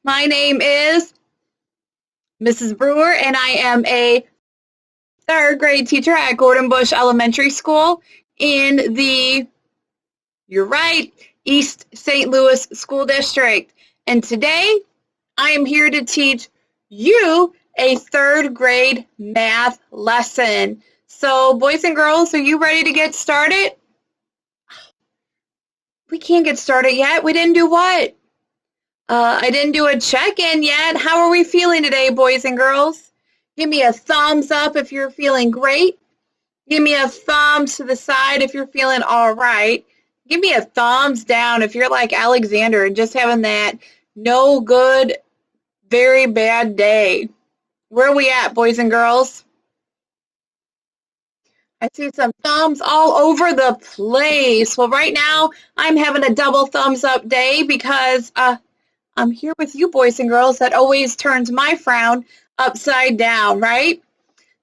My name is Mrs. Brewer, and I am a third grade teacher at Gordon Bush Elementary School in the, you're right, East St. Louis School District. And today, I am here to teach you a third grade math lesson. So, boys and girls, are you ready to get started? We can't get started yet. We didn't do what? I didn't do a check-in yet. How are we feeling today, boys and girls? Give me a thumbs up if you're feeling great. Give me a thumbs to the side if you're feeling all right. Give me a thumbs down if you're like Alexander and just having that no good, very bad day. Where are we at, boys and girls? I see some thumbs all over the place. Well, right now, I'm having a double thumbs up day because I'm here with you, boys and girls. That always turns my frown upside down, right?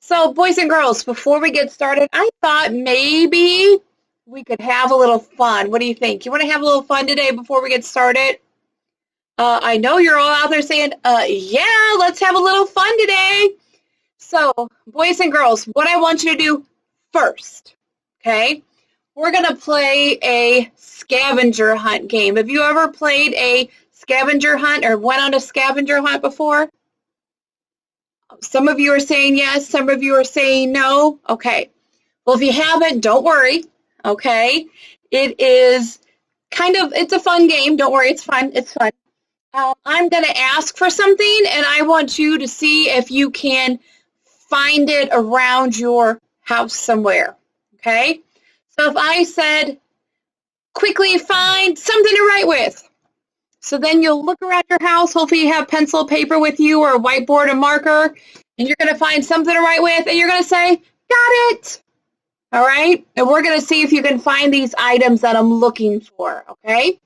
So, boys and girls, before we get started, I thought maybe we could have a little fun. What do you think? You want to have a little fun today before we get started? I know you're all out there saying, yeah, let's have a little fun today. So, boys and girls, what I want you to do first, okay? We're going to play a scavenger hunt game. Have you ever played a scavenger hunt or went on a scavenger hunt before? Some of you are saying yes, some of you are saying no. Okay. Well, if you haven't, don't worry. Okay. It is it's a fun game. Don't worry, it's fun. It's fun. I'm going to ask for something, and I want you to see if you can find it around your house somewhere. Okay. So if I said, quickly find something to write with. So then you'll look around your house. Hopefully you have pencil, paper with you, or a whiteboard and marker, and you're going to find something to write with, and you're going to say, got it. All right? And we're going to see if you can find these items that I'm looking for, okay?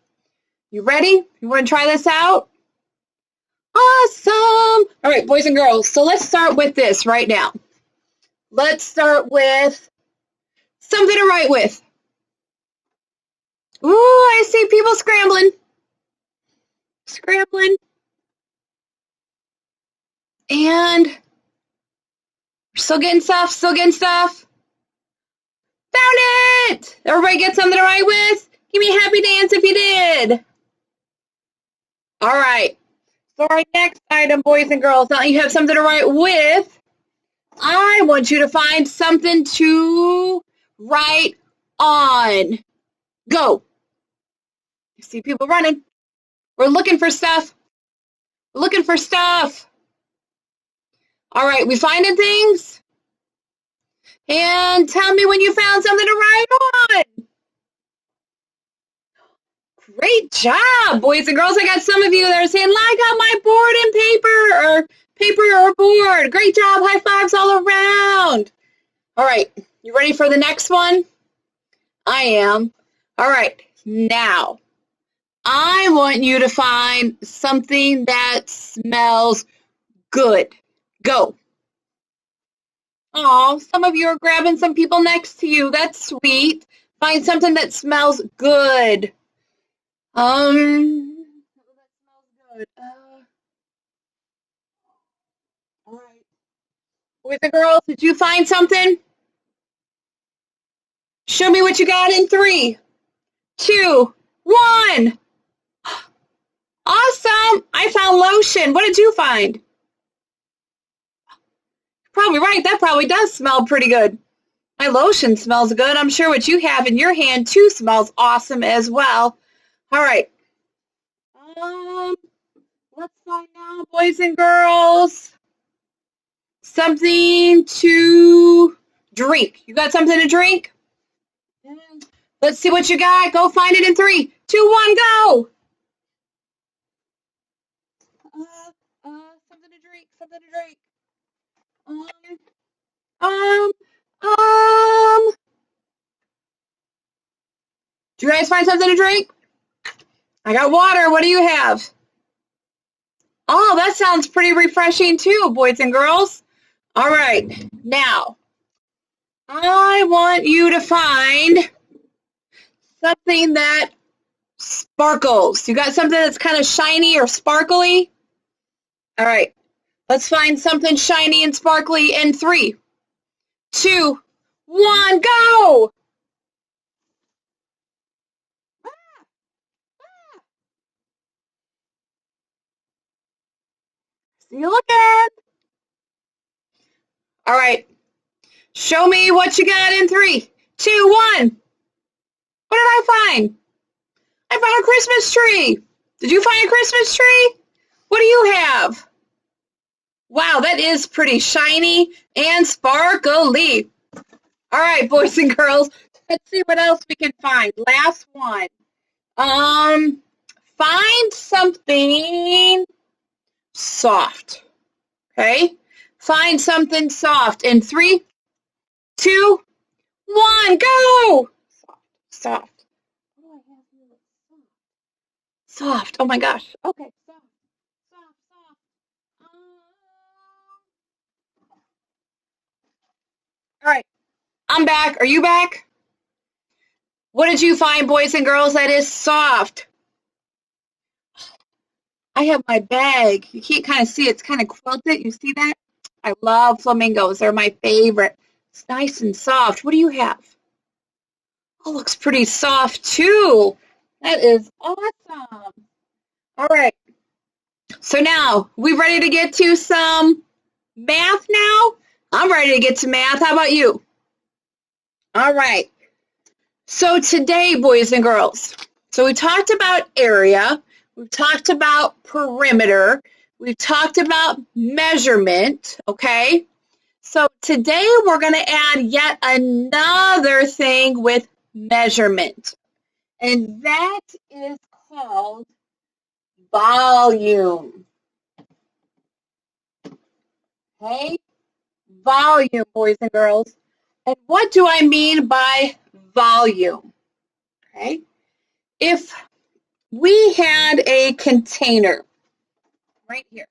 You ready? You want to try this out? Awesome. All right, boys and girls, so let's start with this right now. Let's start with something to write with. Ooh, I see people scrambling. And we're still getting stuff. Found it! Everybody get something to write with? Give me a happy dance if you did. All right. So our next item, boys and girls, now you have something to write with. I want you to find something to write on. Go. You see people running. We're looking for stuff. All right, we finding things? And tell me when you found something to write on. Great job, boys and girls. I got some of you that are saying, I got my board and paper or board. Great job. High fives all around. All right, you ready for the next one? I am. All right, now. I want you to find something that smells good. Go. Oh, some of you are grabbing some people next to you. That's sweet. Find something that smells good. That smells good. All right. Boys and girls, did you find something? Show me what you got in 3, 2, 1. Awesome! I found lotion. What did you find? Probably right. That probably does smell pretty good. My lotion smells good. I'm sure what you have in your hand too smells awesome as well. All right. Let's find out, boys and girls. Something to drink. You got something to drink? Let's see what you got. Go find it in 3, 2, 1, go. Something to drink. Do you guys find something to drink? I got water. What do you have? Oh, that sounds pretty refreshing too, boys and girls. All right, now I want you to find something that sparkles. You got something that's kind of shiny or sparkly? All right, let's find something shiny and sparkly in 3, 2, 1, go! See you looking. All right, show me what you got in 3, 2, 1. What did I find? I found a Christmas tree. Did you find a Christmas tree? What do you have? Wow, that is pretty shiny and sparkly. All right, boys and girls, let's see what else we can find. Last one. Find something soft. Okay? Find something soft in 3, 2, 1, go! Soft. Soft. Oh my gosh. Okay. Soft. Soft. Soft. All right. I'm back. Are you back? What did you find, boys and girls, that is soft? I have my bag. You can't kind of see it's kind of quilted. You see that? I love flamingos. They're my favorite. It's nice and soft. What do you have? Oh, looks pretty soft too. That is awesome. All right. So now, we ready to get to some math now? I'm ready to get to math. How about you? All right. So today, boys and girls, so we talked about area. We've talked about perimeter. We've talked about measurement, okay? So today we're going to add yet another thing with measurement, and that is called volume. Okay? Volume, boys and girls. And what do I mean by volume? Okay? If we had a container right here,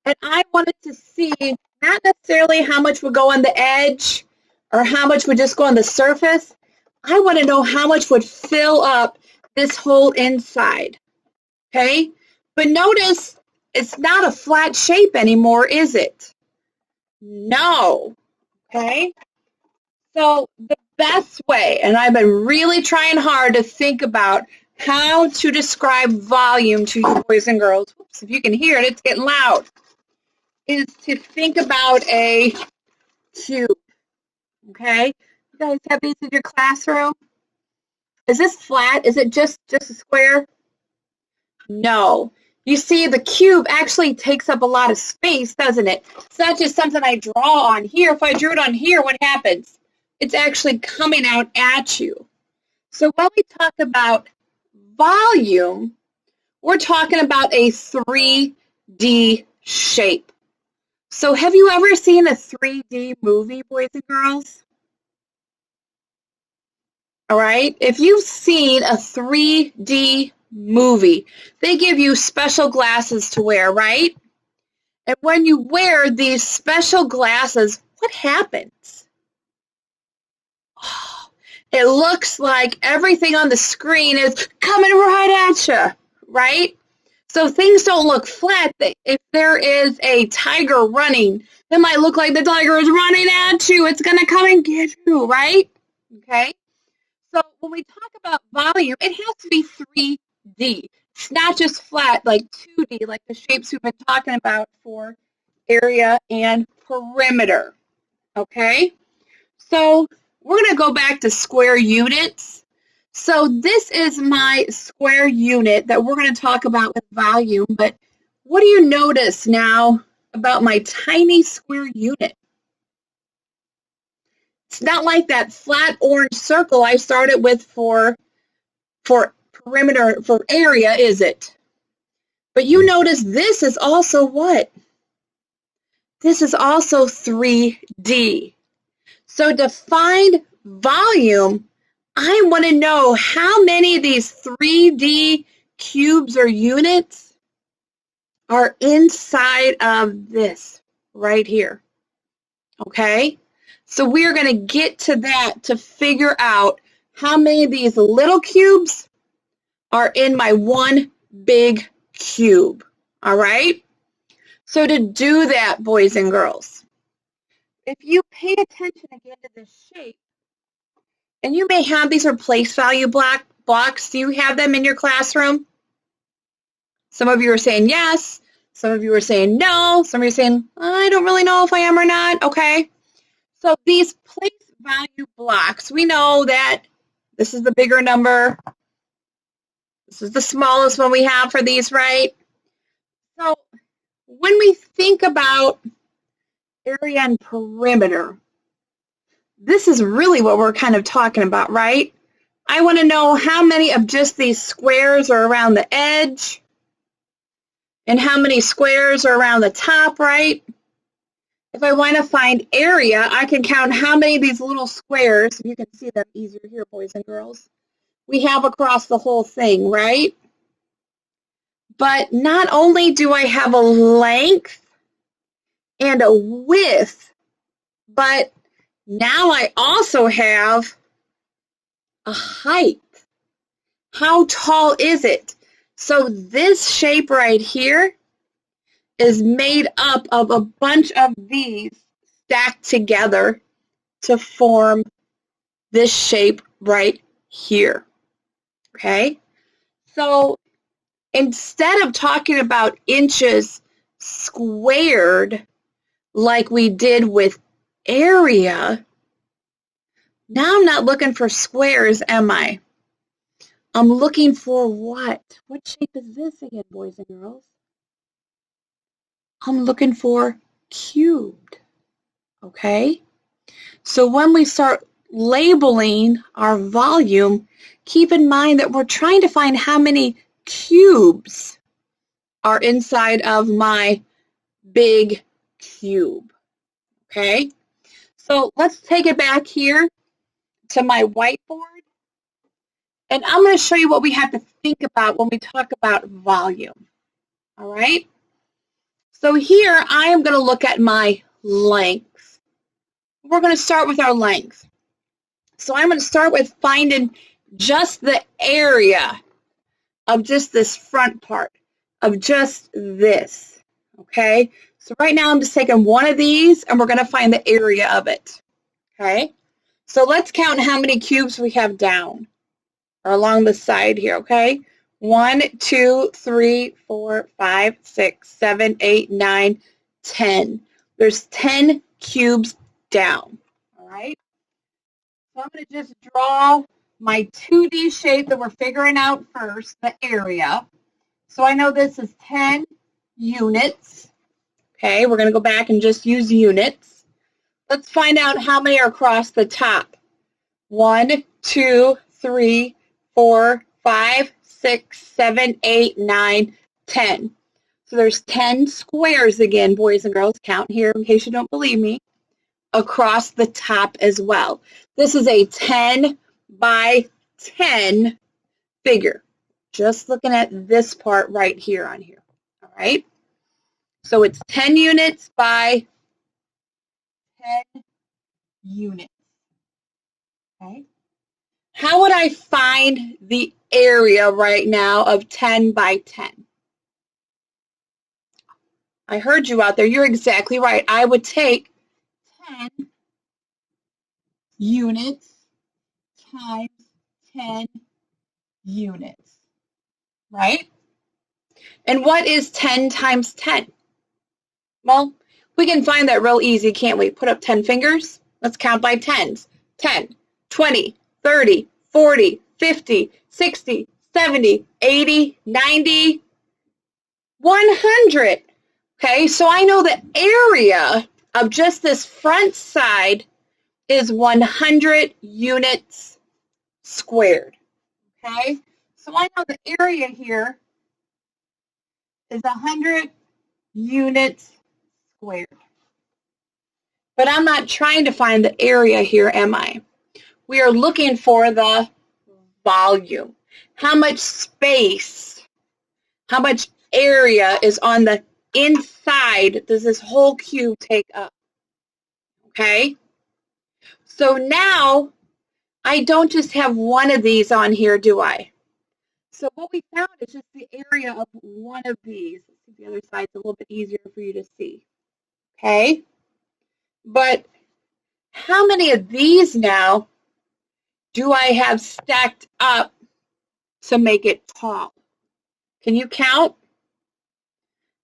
and I wanted to see not necessarily how much would go on the edge or how much would just go on the surface, I want to know how much would fill up this whole inside. Okay? But notice it's not a flat shape anymore, is it? No. Okay? So the best way, and I've been really trying hard to think about how to describe volume to you boys and girls. Oops, if you can hear it, it's getting loud. Is to think about a cube. Okay? You guys have these in your classroom? Is this flat? Is it just a square? No. You see, the cube actually takes up a lot of space, doesn't it? It's not just something I draw on here. If I drew it on here, what happens? It's actually coming out at you. So when we talk about volume, we're talking about a 3D shape. So have you ever seen a 3D movie, boys and girls? All right. If you've seen a 3D movie, they give you special glasses to wear, right? And when you wear these special glasses, what happens? Oh, it looks like everything on the screen is coming right at you, right? So things don't look flat. If there is a tiger running, it might look like the tiger is running at you. It's going to come and get you, right? Okay. So when we talk about volume, it has to be 3D. It's not just flat like 2D, like the shapes we've been talking about for area and perimeter. Okay? So we're going to go back to square units. So this is my square unit that we're going to talk about with volume, but what do you notice now about my tiny square unit? It's not like that flat orange circle I started with for perimeter, for area, is it? But you notice this is also what? This is also 3D. So to find volume, I want to know how many of these 3D cubes or units are inside of this right here. Okay? So we're going to get to that to figure out how many of these little cubes are in my one big cube. All right? So to do that, boys and girls, if you pay attention again to this shape, and you may have these are place value blocks. Do you have them in your classroom? Some of you are saying yes. Some of you are saying no. Some of you are saying, I don't really know if I am or not. Okay. So these place value blocks, we know that this is the bigger number. This is the smallest one we have for these, right? So when we think about area and perimeter, this is really what we're kind of talking about, right? I want to know how many of just these squares are around the edge and how many squares are around the top, right? If I want to find area, I can count how many of these little squares, you can see them easier here, boys and girls, we have across the whole thing, right? But not only do I have a length and a width, but now I also have a height. How tall is it? So this shape right here is made up of a bunch of these stacked together to form this shape right here. Okay? So instead of talking about inches squared like we did with area, now I'm not looking for squares, am I? I'm looking for what? What shape is this again, boys and girls? I'm looking for cubed, okay? So when we start labeling our volume, keep in mind that we're trying to find how many cubes are inside of my big cube, okay? So let's take it back here to my whiteboard, and I'm going to show you what we have to think about when we talk about volume, all right? So here I am going to look at my length. We're going to start with our length. So I'm going to start with finding just the area of just this front part, of just this, okay? So right now I'm just taking one of these and we're going to find the area of it, okay? So let's count how many cubes we have down or along the side here, okay? 1, 2, 3, 4, 5, 6, 7, 8, 9, 10. There's 10 cubes down, all right? So I'm going to just draw my 2D shape that we're figuring out first, the area. So I know this is 10 units. Okay, we're going to go back and just use units. Let's find out how many are across the top. 1, 2, 3, 4, 5, 6, 7, 8, 9, 10. So there's 10 squares again, boys and girls. Count here in case you don't believe me. Across the top as well. This is a 10 by 10 figure. Just looking at this part right here on here. All right. So it's 10 units by 10 units. Okay. How would I find the area right now of 10 by 10? I heard you out there. You're exactly right. I would take 10 units times 10 units, right? And what is 10 times 10? Well, we can find that real easy, can't we? Put up 10 fingers. Let's count by tens. 10, 20, 30, 40, 50, 60, 70, 80, 90, 100. Okay, so I know the area of just this front side is 100 units squared. Okay, so I know the area here is 100 units squared. But I'm not trying to find the area here, am I? We are looking for the volume. How much space, how much area is on the inside does this whole cube take up? Okay? So now I don't just have one of these on here, do I? So what we found is just the area of one of these. Let's see if The other side's a little bit easier for you to see. Okay? But how many of these now do I have stacked up to make it tall? Can you count?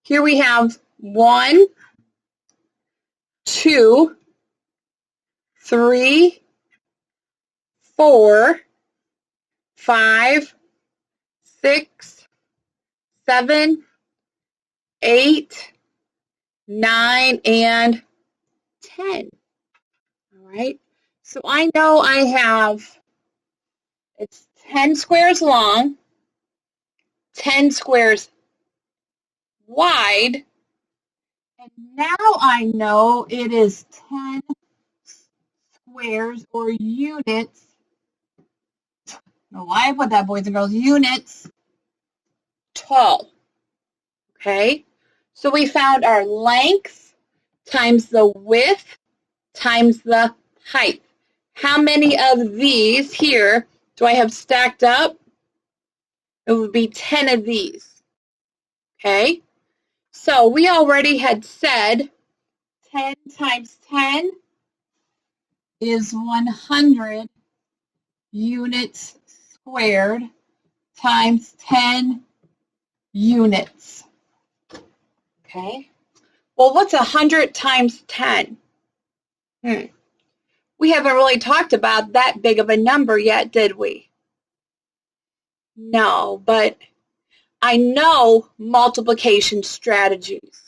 Here we have 1, 2, 3, 4, 5, 6, 7, 8, 9, and 10. All right. So I know I have, it's 10 squares long, 10 squares wide, and now I know it is 10 squares or units. I don't know why I put that, boys and girls, units tall. Okay, so we found our length times the width times the height. How many of these here do I have stacked up? It would be 10 of these. Okay, so we already had said 10 times 10 is 100 units squared times 10 units. Okay, well, what's 100 times 10? We haven't really talked about that big of a number yet, did we? No, but I know multiplication strategies.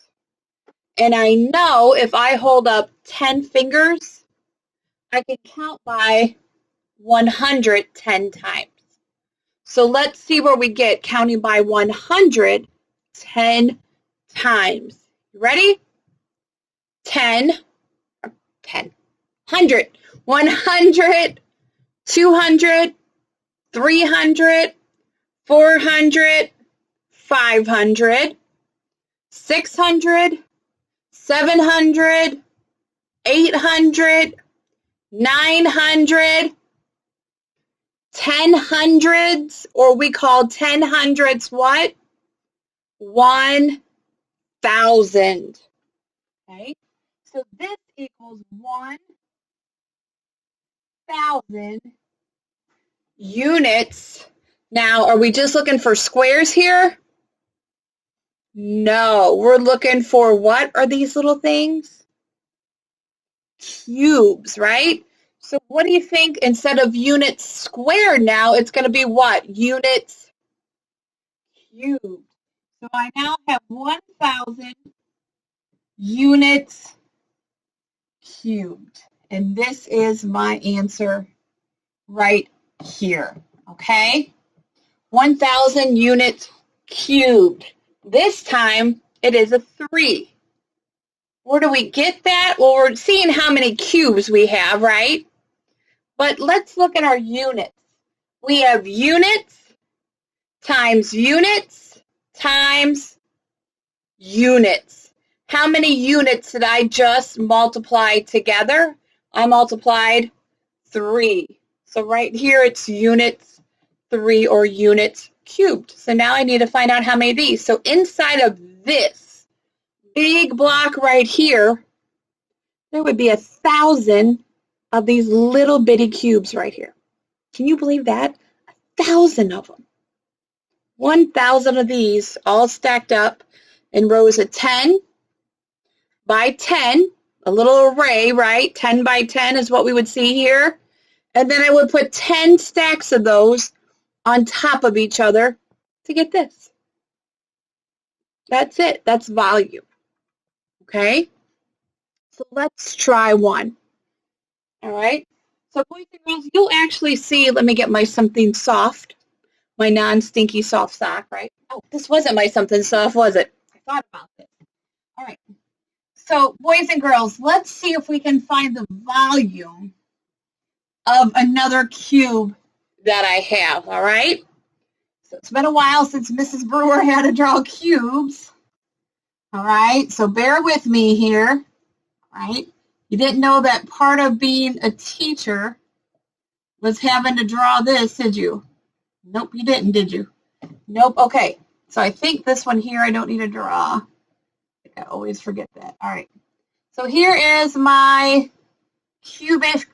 And I know if I hold up 10 fingers, I can count by 110 times. So let's see where we get counting by 100 10 times. You ready? 10, 100, 100, 200, 300, 400, 500, 600, 700, 800, 900, 10 hundreds, or we call 10 hundreds what? 1,000. Okay, so this equals 1,000 units. Now, are we just looking for squares here? No, we're looking for, what are these little things? Cubes, right? So what do you think, instead of units squared now, it's going to be what? Units cubed. So I now have 1,000 units cubed. And this is my answer right here, okay? 1,000 units cubed. This time, it is a 3. Where do we get that? Well, we're seeing how many cubes we have, right? But let's look at our units. We have units times units times units. How many units did I just multiply together? I multiplied 3. So right here, it's units 3 or units cubed. So now I need to find out how many of these. So inside of this big block right here, there would be 1,000 of these little bitty cubes right here. Can you believe that? 1,000 of them. 1,000 of these all stacked up in rows of 10 by 10, a little array, right? 10 by 10 is what we would see here. And then I would put 10 stacks of those on top of each other to get this. That's it. That's volume. Okay? So let's try one. All right? So boys and girls, you'll actually see, let me get my something soft, my non-stinky soft sock, right? Oh, this wasn't my something soft, was it? I thought about this. All right. So boys and girls, let's see if we can find the volume of another cube that I have, all right? So it's been a while since Mrs. Brewer had to draw cubes. All right, so bear with me here, right? You didn't know that part of being a teacher was having to draw this, did you? Nope, you didn't, did you? Nope, okay. So I think this one here I don't need to draw. I always forget that. All right. So here is my cubic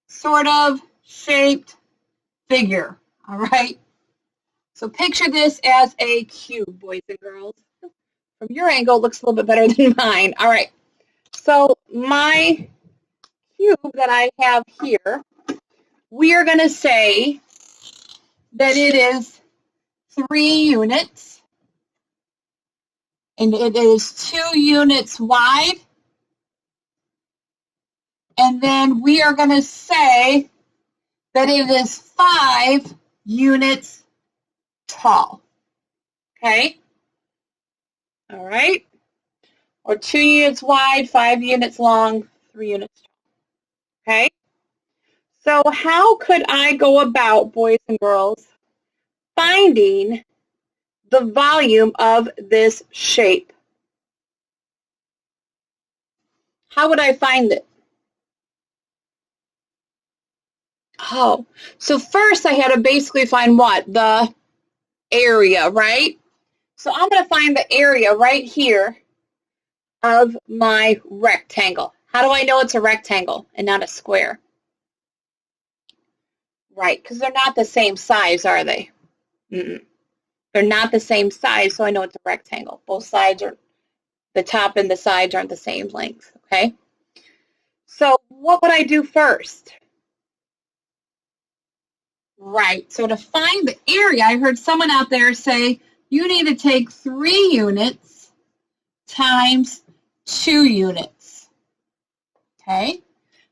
sort of shaped figure. All right. So picture this as a cube, boys and girls. From your angle, it looks a little bit better than mine. All right. So my cube that I have here, we are going to say that it is 3 units, and it is 2 units wide. And then we are going to say that it is 5 units tall. Okay? All right? Or 2 units wide, 5 units long, 3 units tall. Okay? So how could I go about, boys and girls, finding the volume of this shape? How would I find it? Oh, so first I had to basically find what? The area, right? So I'm going to find the area right here of my rectangle. How do I know it's a rectangle and not a square? Right, because they're not the same size, are they? Mm-mm. They're not the same size, so I know it's a rectangle. Both sides are, the top and the sides aren't the same length, okay? So what would I do first? Right, so to find the area, I heard someone out there say, you need to take 3 units times 2 units, okay?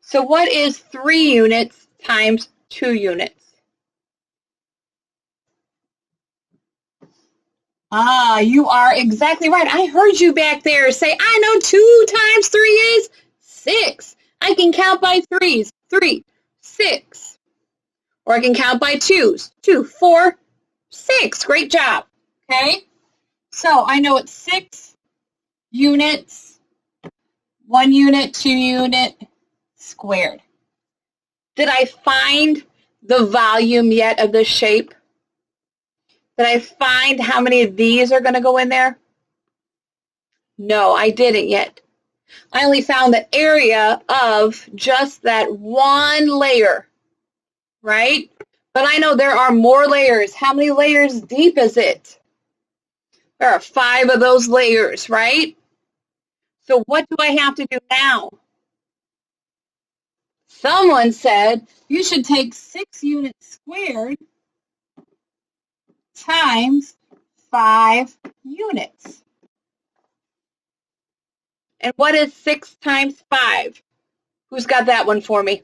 So what is 3 units times 2 units? Ah, you are exactly right. I heard you back there say, I know 2 times 3 is 6. I can count by 3s. 3, 6. Or I can count by 2s. 2, 4, 6. Great job. Okay? So I know it's 6 units, 1 unit, 2 unit, squared. Did I find the volume yet of this shape? Did I find how many of these are going to go in there? No, I didn't yet. I only found the area of just that one layer, right? But I know there are more layers. How many layers deep is it? There are 5 of those layers, right? So what do I have to do now? Someone said you should take 6 units squared times 5 units. And what is 6 times 5? Who's got that one for me?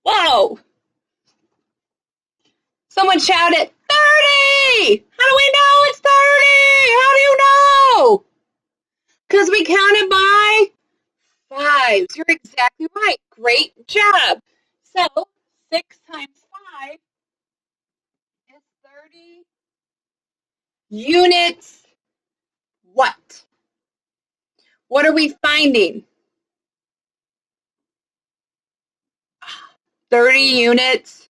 Whoa! Someone shouted, 30! How do we know it's 30? How do you know? Because we counted by 5s. You're exactly right. Great job. So 6 times 5 is 30 units. What? What are we finding? 30 units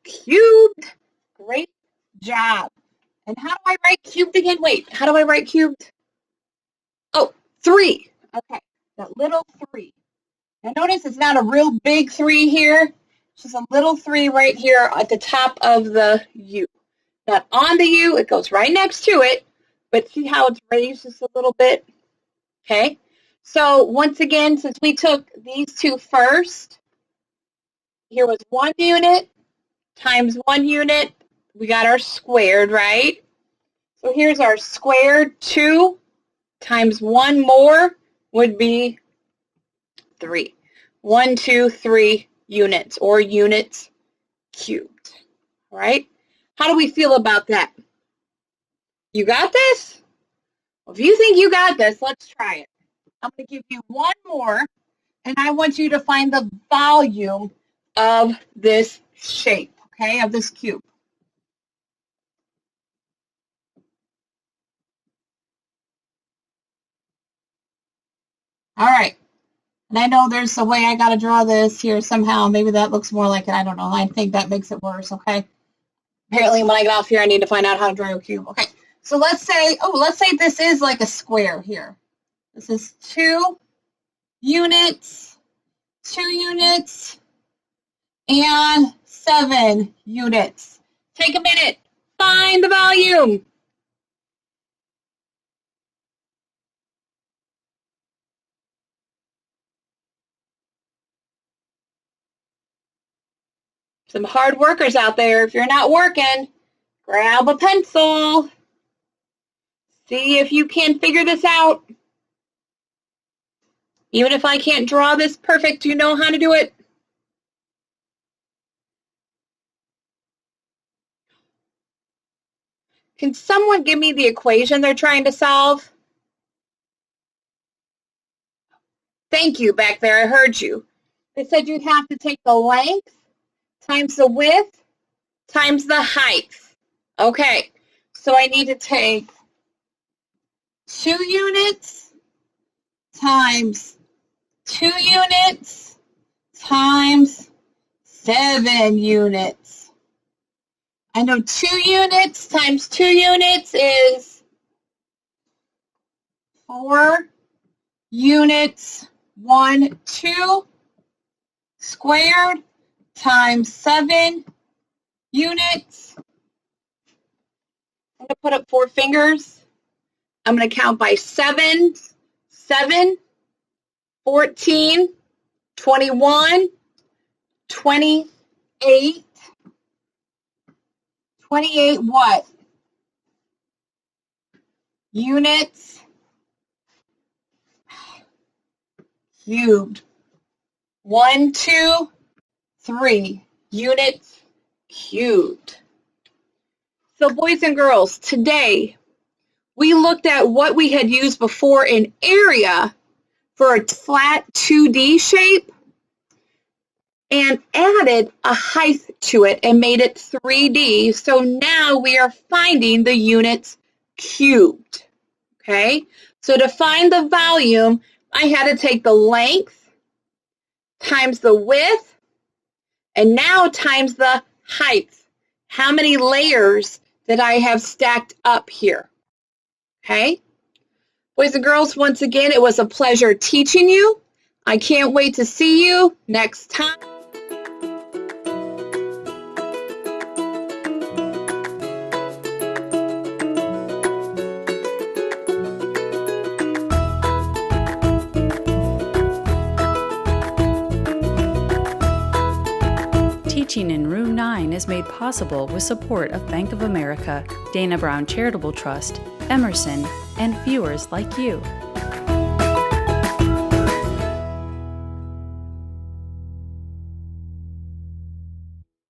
cubed. Great job. And how do I write cubed again? Wait, how do I write cubed? Oh, 3. Okay, that little 3. Now notice it's not a real big 3 here. It's just a little 3 right here at the top of the U. Not on the U, it goes right next to it, but see how it's raised just a little bit? Okay, so once again, since we took these 2 first, here was 1 unit times 1 unit. We got our squared, right? So here's our squared. 2 times 1 more would be 3. 1, 2, 3 units, or units cubed. All right? How do we feel about that? You got this? Well, if you think you got this, let's try it. I'm going to give you 1 more, and I want you to find the volume of this shape, okay, of this cube. All right. And I know there's a way I got to draw this here somehow. Maybe that looks more like it. I don't know. I think that makes it worse, okay? Apparently when I get off here, I need to find out how to draw a cube. Okay, so let's say this is like a square here. This is 2 units, 2 units, and 7 units. Take a minute, find the volume. Some hard workers out there. If you're not working, grab a pencil. See if you can figure this out. Even if I can't draw this perfect, you know how to do it. Can someone give me the equation they're trying to solve? Thank you back there, I heard you. They said you'd have to take the length times the width times the height. Okay, so I need to take 2 units times 2 units times 7 units. I know 2 units times 2 units is 4 units, 1, 2, squared times 7 units. I'm going to put up 4 fingers. I'm going to count by 7, 7, 14, 21, 28, 28 what? Units cubed. 1, 2, 3 units cubed. So boys and girls, today we looked at what we had used before in area for a flat 2D shape and added a height to it and made it 3D. So now we are finding the units cubed. Okay, so to find the volume, I had to take the length times the width and now times the height. How many layers did I have stacked up here? Okay. Boys and girls, once again, it was a pleasure teaching you. I can't wait to see you next time. Teaching in Room 9 is made possible with support of Bank of America, Dana Brown Charitable Trust, Emerson, and viewers like you.